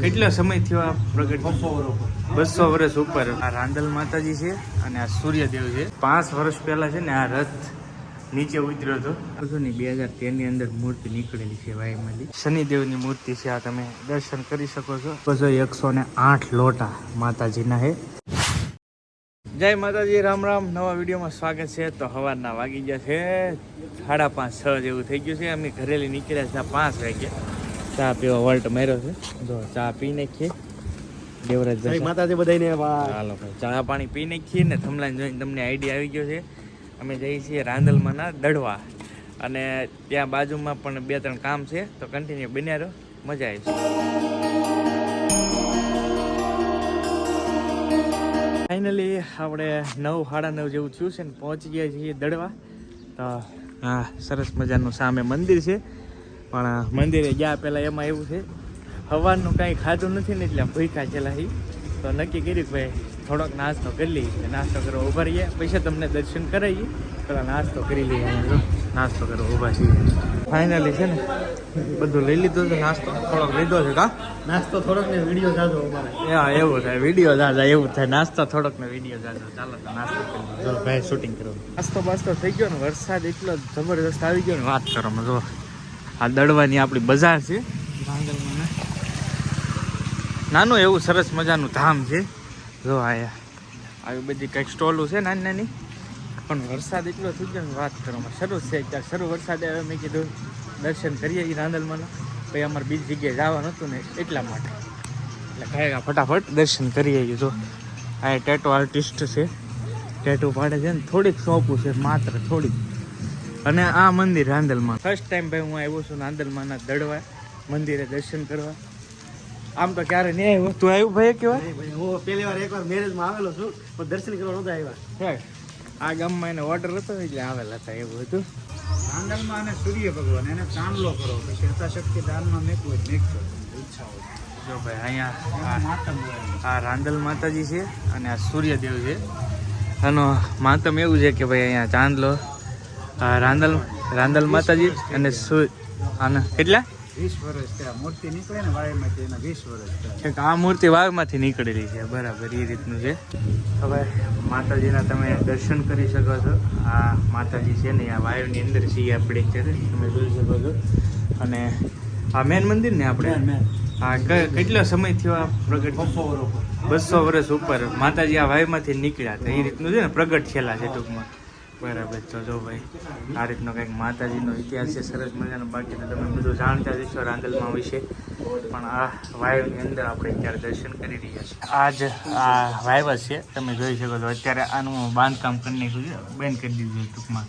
કેટલો સમય થયો આ પ્રગટ? 200 વર્ષ ઉપર. આ રાંદલ માતાજી છે અને આ સૂર્યદેવ છે. 5 વર્ષ પહેલા છે ને આ રથ નીચે ઉતર્યો હતો. 2013 ની અંદર મૂર્તિ નીકળેલી છે વાયમાંથી. શનિદેવની મૂર્તિ છે. આ તમે દર્શન કરી શકો છો. 108 લોટા માતાજીના છે. જય માતાજી, રામ રામ. નવા વિડીયોમાં સ્વાગત છે. તો સવારના વાગી ગયા છે 5:30 6 જેવું થઈ ગયું છે. અમે ઘરેલી નીકળ્યા છે 5 વાગ્યા. ચા પીવા વોલ્ટ માર્યો છે. જો ચા પી નાખીએ. દેવરાજભાઈ માતાજી બધાને હાલો ભાઈ ચા પાણી પી નાખીએ ને થમલાઈને જોઈને તમને આઈડિયા આવી ગયો છે. અમે જઈએ છીએ રાંદલમાંના દડવા અને ત્યાં બાજુમાં પણ 2-3 કામ છે. તો કન્ટિન્યુ બન્યા રહો, મજા આવી છે. ફાઇનલી આપણે 9:30 જેવું થયું છે ને પહોંચી ગયા છીએ દડવા. તો હા, સરસ મજાનું સામે મંદિર છે. પણ મંદિરે ગયા પહેલાં એમાં એવું છે, સવારનું કાંઈ ખાધું નથી ને એટલે ભૂખ્યા છેલ્લા તો નક્કી કર્યું કે ભાઈ થોડોક નાસ્તો કરી લઈએ. નાસ્તો કરવા ઊભા રહીએ, પછી તમને દર્શન કરાવીએ. પેલા નાસ્તો કરી લઈએ. નાસ્તો કરવા ઊભા છીએ. ફાઇનલી છે ને બધું લઈ લીધું છે. નાસ્તો થોડોક લીધો છે. કા નાસ્તો થોડોક ને વિડીયો જાજો અમારે. હા, એવું થાય, વિડીયો જાજા એવું થાય. નાસ્તો થોડોક ને વિડીયો જાજો. ચાલો તો નાસ્તો કરી લો ભાઈ, શૂટિંગ કરો. નાસ્તો બાસ્તો થઈ ગયો ને, વરસાદ એટલો જબરદસ્ત આવી ગયો ને વાત કરો. જો આ દડવાની આપણી બજાર છે રાંદલમાં. નાનું એવું સરસ મજાનું ધામ છે. જો આયા આવી બધી કંઈક સ્ટોલું છે નાની નાની. પણ વરસાદ એટલો થઈ ગયો ને વાત કરવામાં. શરૂ છે ત્યાં શરૂ વરસાદ આવ્યો. મેં કીધું દર્શન કરીએ એ રાંદલમાં. પછી અમારે બીજી જગ્યાએ જવાનું હતું ને એટલા માટે એટલે ખાય ફટાફટ દર્શન કરીએ. જો આ ટેટો આર્ટિસ્ટ છે, ટેટો પાડે છે ને. થોડીક શોપું છે, માત્ર થોડીક. અને આ મંદિર રાંદલમાં ફર્સ્ટ ટાઈમ ભાઈ હું આવ્યો છું રાંદલમાંના દડવા મંદિરે દર્શન કરવા. આમ તો ક્યારે નહીં આવ્યો. તું આવ્યું ભાઈ? કેવા હું પહેલી વાર એકવાર મેરેજમાં આવેલો છું, પણ દર્શન કરવા નહોતા આવ્યા. આ ગામમાં એને ઓર્ડર હતો એટલે આવેલા હતા, એવું હતું. રાંદલમાં અને સૂર્ય ભગવાન એને ચાંદલો કરો, પછી યથાશક્તિ દાનમાં મેકવું મેકશો ઈચ્છા હોય. જો ભાઈ અહીંયા આ રાંદલ માતાજી છે અને આ સૂર્યદેવ છે. આનો માતમ એવું છે કે ભાઈ અહીંયા ચાંદલો રાંદલ માતાજી અને આના કેટલા 20 વર્ષ ત્યાં મૂર્તિ નીકળે ને વાવમાંથી, એના 20 વર્ષ. આ મૂર્તિ વાવમાંથી નીકળેલી છે. બરાબર, એ રીતનું છે. હવે માતાજીના તમે દર્શન કરી શકો છો. આ માતાજી છે ને આ વાવની અંદર છીએ આપણે અત્યારે, તમે જોઈ શકો છો. અને આ મેન મંદિર ને આપણે આ કેટલો સમય થયો આ પ્રગટ? 200 વર્ષ ઉપર માતાજી આ વાવમાંથી નીકળ્યા હતા. એ રીતનું છે ને પ્રગટ થયેલા છે ટૂંકમાં. બરાબર. તો જો ભાઈ આ રીતનો કંઈક માતાજીનો ઇતિહાસ છે સરસ મજાનો. બાકી તો તમે બધું જાણતા જ છો રાંદલમાં વિશે. પણ આ વાવની અંદર આપણે અત્યારે દર્શન કરી રહ્યા છીએ. આ જ આ વાવ છે, તમે જોઈ શકો છો. અત્યારે આનું બાંધકામ કરી નાખ્યું છે, બંધ કરી દીધું છે ટૂંકમાં.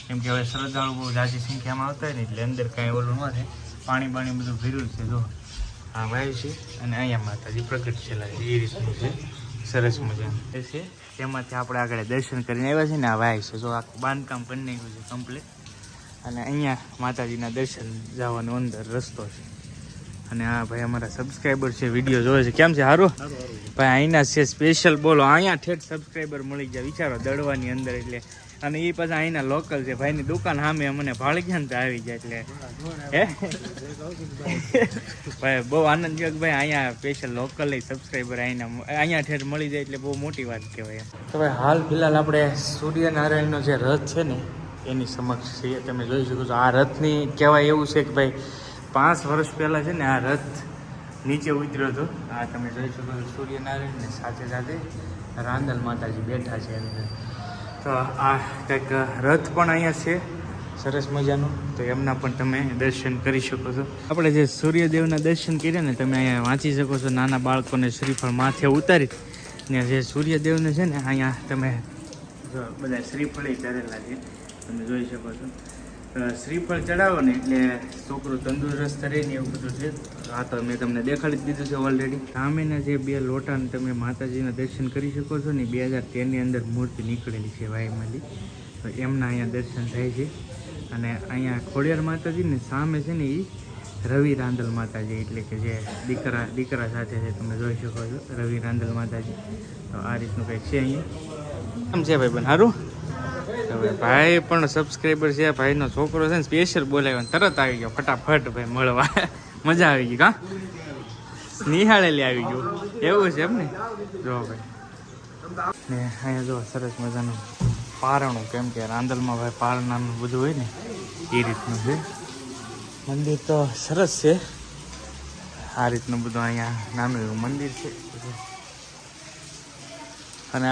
કેમ કે હવે શ્રદ્ધાળુ બહુ જાજી સંખ્યામાં આવતા હોય ને એટલે અંદર કાંઈ ઓલું ન થાય. પાણી બાણી બધું ભર્યું છે. જો આ વાવ છે અને અહીંયા માતાજી પ્રગટ છેલ્લા છે. એ રીતનું છે સરસ મજાનું એ છે. તેમાંથી આપણે આગળ દર્શન કરીને આવ્યા છે ને આ વાય છે. જો આખું બાંધકામ કરી નાખ્યું છે કમ્પ્લીટ. અને અહીંયા માતાજીના દર્શન જવાનો અંદર રસ્તો છે. અને આ ભાઈ અમારા સબસ્ક્રાઈબર છે, વિડીયો જોવે છે. કેમ છે? સારું ભાઈ. અહીંના છે સ્પેશિયલ. બોલો, અહીંયા ઠેઠ સબસ્ક્રાઈબર મળી ગયા. વિચારો દડવાની અંદર એટલે. અને એ પાછા અહીંના લોકલ છે. ભાઈની દુકાન સામે મને ભાળી ગયા ને તો આવી જાય એટલે હે ભાઈ બહુ આનંદ થયો કે ભાઈ અહીંયા સ્પેશિયલ લોકલ સબસ્ક્રાઈબર અહીંયા ઠેઠ મળી જાય એટલે બહુ મોટી વાત કહેવાય. તો ભાઈ હાલ ફિલહાલ આપણે સૂર્યનારાયણનો જે રથ છે ને એની સમક્ષ છીએ. તમે જોઈ શકો છો. આ રથની કહેવાય એવું છે કે ભાઈ 5 વર્ષ પહેલાં છે ને આ રથ નીચે ઉતર્યો હતો. આ તમે જોઈ શકો છો સૂર્યનારાયણ ને સાથે સાથે રાંદલ માતાજી બેઠા છે અંદર. તો આ કંઈક રથ પણ અહીંયા છે સરસ મજાનું. તો એમના પણ તમે દર્શન કરી શકો છો. આપણે જે સૂર્યદેવના દર્શન કર્યા ને તમે અહીંયા વાંચી શકો છો. નાના બાળકોને શ્રીફળ માથે ઉતારી ને જે સૂર્યદેવને છે ને અહીંયા તમે બધા શ્રીફળ ચડેલા છે, તમે જોઈ શકો છો. શ્રીફળ ચડાવો ને એટલે છોકરું તંદુરસ્ત રહે ને એવું બધું છે. આ તો મેં તમને દેખાડી જ દીધું છે ઓલરેડી. સામેના જે 2 લોટાને તમે માતાજીના દર્શન કરી શકો છો ને 2013 ની અંદર મૂર્તિ નીકળેલી છે વાયમાંથી. તો એમના અહીંયા દર્શન થાય છે. અને અહીંયા ખોડિયાર માતાજી ને સામે છે ને એ રવિ રાંદલ માતાજી એટલે કે જે દીકરા સાથે છે, તમે જોઈ શકો છો રવિ રાંદલ માતાજી. તો આ રીતનું કંઈક છે અહીંયા. કેમ છે ભાઈ બન? સારું. ભાઈ પણ સબસ્ક્રાઈબર છે. ભાઈનો છોકરો છે ને સ્પેશિયલ બોલાવ્યો તરત આવી ગયો ફટાફટ ભાઈ મળવા. મજા આવી ગઈ. કા નિહાળેલી આવી ગયું એવું છે એમ ને. જો ભાઈ ને અહીંયા જો સરસ મજાનું પારણું, કેમ કે રાંદલમાં ભાઈ પારણાનું બધું હોય ને એ રીતનું છે. મંદિર તો સરસ છે. આ રીતનું બધું અહીંયા નાનું એવું મંદિર છે. અને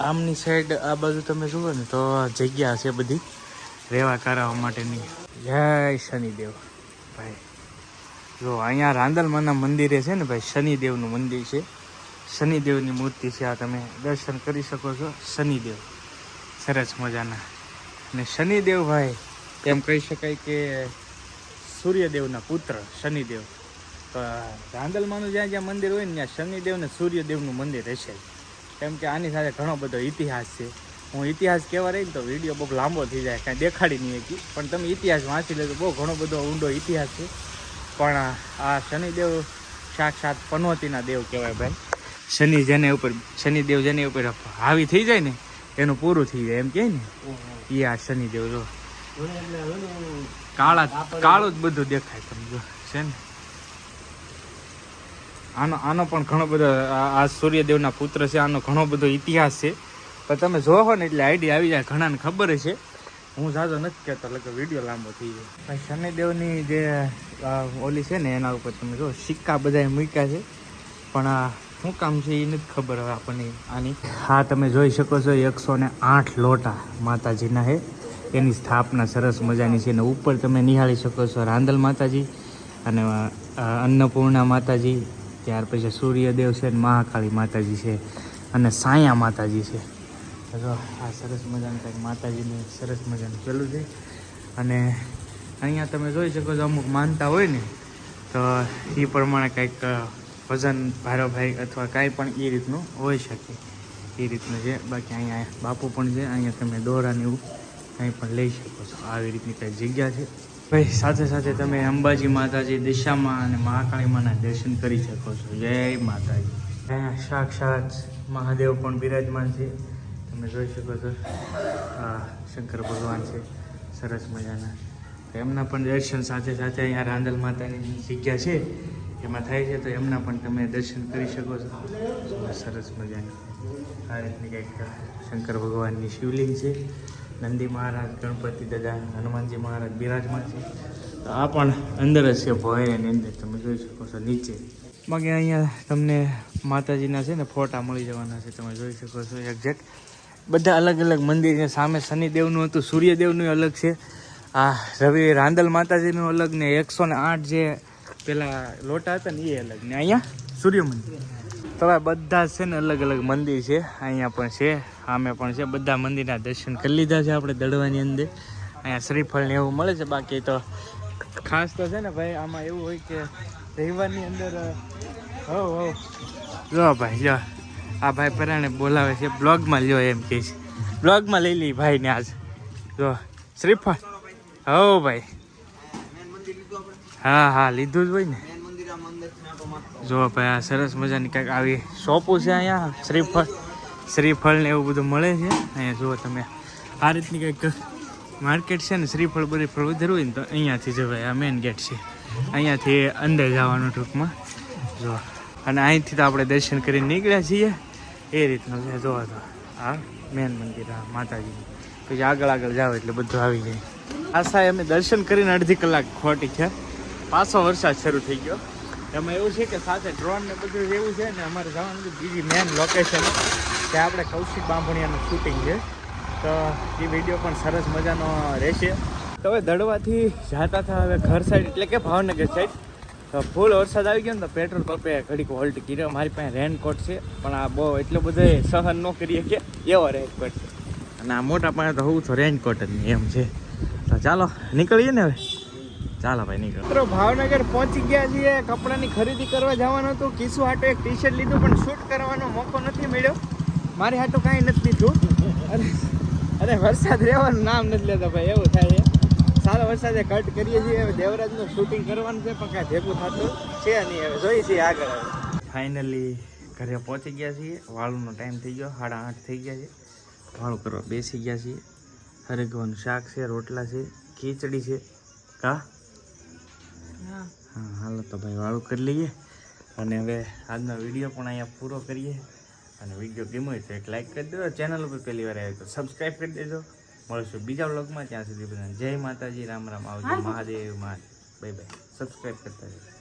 આમની સાઈડ આ બાજુ તમે જુઓ ને તો જગ્યા છે બધી રહેવા કરાવવા માટેની. જય શનિદેવ ભાઈ. જો અહીંયા રાંદલમાંના મંદિરે છે ને ભાઈ શનિદેવનું મંદિર છે. શનિદેવની મૂર્તિ છે. આ તમે દર્શન કરી શકો છો. શનિદેવ સરસ મજાના. અને શનિદેવ ભાઈ એમ કહી શકાય કે સૂર્યદેવના પુત્ર શનિદેવ. તો રાંદલમાંનું જ્યાં જ્યાં મંદિર હોય ને ત્યાં શનિદેવ ને સૂર્યદેવનું મંદિર હશે. કેમ કે આની સાથે ઘણો બધો ઇતિહાસ છે. હું ઇતિહાસ કહેવા રહી ને તો વિડીયો બહુ લાંબો થઈ જાય, કાંઈ દેખાડી નહીં શકી. પણ તમે ઇતિહાસ વાંચી લેજો, બહુ ઘણો બધો ઊંડો ઇતિહાસ છે. પણ આ શનિદેવ સાક્ષાત પનોતીના દેવ કહેવાય ભાઈ. શનિદેવ જેને ઉપર હાવી થઈ જાય ને એનું પૂરું થઈ જાય એમ કહે ને એ આ શનિદેવ. જો કાળું જ બધું દેખાય તમે જો છે ને. આનો પણ ઘણો બધો આ સૂર્યદેવના પુત્ર છે. આનો ઘણો બધો ઇતિહાસ છે. પણ તમે જોવો ને એટલે આઈડિયા આવી જાય. ઘણાને ખબર છે. હું જાજો નથી કહેતો, લગભગ વિડીયો લાંબો થઈ જાય. ભાઈ શનિદેવની જે ઓલી છે ને એના ઉપર તમે જો સિક્કા બધાએ મૂક્યા છે. પણ આ શું કામ છે એ નથી ખબર હવે આપણને આની. હા તમે જોઈ શકો છો 108 લોટા માતાજીના છે. એની સ્થાપના સરસ મજાની છે. અને ઉપર તમે નિહાળી શકો છો રાંદલ માતાજી અને અન્નપૂર્ણા માતાજી, ત્યાર પછી સૂર્યદેવ છે ને મહાકાળી માતાજી છે અને સાયા માતાજી છે. જો આ સરસ મજાનું કંઈક માતાજીનું સરસ મજાનું પેલું છે. અને અહીંયા તમે જોઈ શકો છો અમુક માનતા હોય ને તો એ પ્રમાણે કંઈક ભજન ભારોભાઈ અથવા કાંઈ પણ એ રીતનું હોઈ શકે એ રીતનું છે. બાકી અહીંયા બાપુ પણ છે. અહીંયા તમે દોરાને એવું કંઈ પણ લઈ શકો છો. આવી રીતની કંઈ જગ્યા છે ભાઈ. સાથે સાથે તમે અંબાજી માતાજી દિશામાં અને મહાકાળીમાના દર્શન કરી શકો છો. જય માતાજી. અહીંયા સાક્ષાત મહાદેવ પણ બિરાજમાન છે. તમે જોઈ શકો છો શંકર ભગવાન છે સરસ મજાના. એમના પણ દર્શન સાથે સાથે અહીંયા રાંદલ માતાની જગ્યા છે એમાં થાય છે, તો એમના પણ તમે દર્શન કરી શકો છો. સરસ મજાની આ રીતની કંઈક શંકર ભગવાનની શિવલિંગ છે. નંદી મહારાજ, ગણપતિ દાદા, હનુમાનજી મહારાજ બિરાજમાન છે. તો આ પણ અંદર જ છે ભોયની અંદર તમે જોઈ શકો છો નીચે. બાકી અહીંયા તમને માતાજીના છે ને ફોટા મળી જવાના છે. તમે જોઈ શકો છો એક્ઝેક્ટ બધા અલગ અલગ મંદિર. સામે શનિદેવનું હતું, સૂર્યદેવનું અલગ છે, આ રાંદલ માતાજીનું અલગ, ને 108 જે પેલા લોટા હતા ને એ અલગ, ને અહીંયા સૂર્ય મંદિર. તો બધા છે ને અલગ અલગ મંદિર છે. અહીંયા પણ છે, સામે પણ છે. બધા મંદિરના દર્શન કરી લીધા છે આપણે દડવાની અંદર. અહીંયા શ્રીફળ ને એવું મળે છે. બાકી તો ખાસ તો છે ને ભાઈ આમાં એવું હોય કે રવિવારની અંદર જો ભાઈ જો આ ભાઈ પરાણે બોલાવે છે બ્લોગમાં લ્યો એમ કહે છે. બ્લોગમાં લઈ લઈ ભાઈને આજ જો શ્રીફળ. હો ભાઈ હા લીધું જ હોય ને. જો ભાઈ આ સરસ મજાની કંઈક આવી શોપો છે અહીંયા. શ્રીફળ ને એવું બધું મળે છે અહીંયા. જુઓ તમે આ રીતની કંઈક માર્કેટ છે ને. શ્રીફળ બરીફળ વધારે હોય ને તો અહીંયાથી જવાય. આ મેન ગેટ છે, અહીંયાથી અંદર જવાનું ટૂંકમાં. જો અને અહીંથી તો આપણે દર્શન કરીને નીકળ્યા છીએ એ રીતનું છે. જોવા તો આ મેન મંદિર આ માતાજીનું. પછી આગળ જાઓ એટલે બધું આવી જાય. આ સાહેબ અમે દર્શન કરીને અડધી કલાક ખોટી છે. પાછો વરસાદ શરૂ થઈ ગયો. એમાં એવું છે કે સાથે ડ્રોન ને બધું એવું છે ને. અમારે જવાનું બીજી મેન લોકેશન ત્યાં આપણે કૌશિક બાંભણિયાનું શૂટિંગ છે. તો એ વિડીયો પણ સરસ મજાનો રહેશે. તો હવે દડવાથી જતા હતા હવે ઘર સાઈડ એટલે કે ભાવનગર સાઈડ. તો ફૂલ વરસાદ આવી ગયો ને તો પેટ્રોલ પંપે ઘડીક હોલ્ટ કર્યો. મારી પાસે રેનકોટ છે પણ આ બહુ એટલો બધો સહન ન કરીએ કે એવો રેનકોટ છે. અને આ મોટા પાસે તો હોવું તો રેનકોટ જ નહીં એમ છે. તો ચાલો નીકળીએ ને હવે. ચાલો ભાઈ નીકળો. મિત્રો ભાવનગર પહોંચી ગયા છીએ. કપડાની ખરીદી કરવા જવાનું હતું. કિસ્સુ હાટો એક ટી શર્ટ લીધું પણ શૂટ કરવાનો મોકો નથી મળ્યો. મારી હાટો કાંઈ નથી લીધું. અરે વરસાદ રહેવાનું નામ નથી લેતા ભાઈ, એવું થાય છે. સારો વરસાદે કટ કરીએ છીએ. હવે દેવરાજનું શૂટિંગ કરવાનું છે પણ કાંઈ ભેગું થતું છે નહીં. હવે જોઈએ છીએ આગળ. ફાઇનલી ઘરે પહોંચી ગયા છીએ. વાળુનો ટાઈમ થઈ ગયો, 8:30 થઈ ગયા છે. વાળું કરવા બેસી ગયા છીએ. હરેગવાનું શાક છે, રોટલા છે, ખીચડી છે. હા હાલો તો ભાઈ વાળું કરી લઈએ. અને હવે આજનો વિડીયો પણ અહીંયા પૂરો કરીએ. અને વિડીયો ગમ્યો હોય તો એક લાઈક કરી દેજો. ચેનલ ઉપર પહેલી વાર આવ્યો તો સબસ્ક્રાઈબ કરી દેજો. મળશું બીજા વ્લોગમાં. ત્યાં સુધી બધાને જય માતાજી, રામ રામ, આવજો, Mahadev Mahadev, bye bye. Subscribe કરતા રહેજો.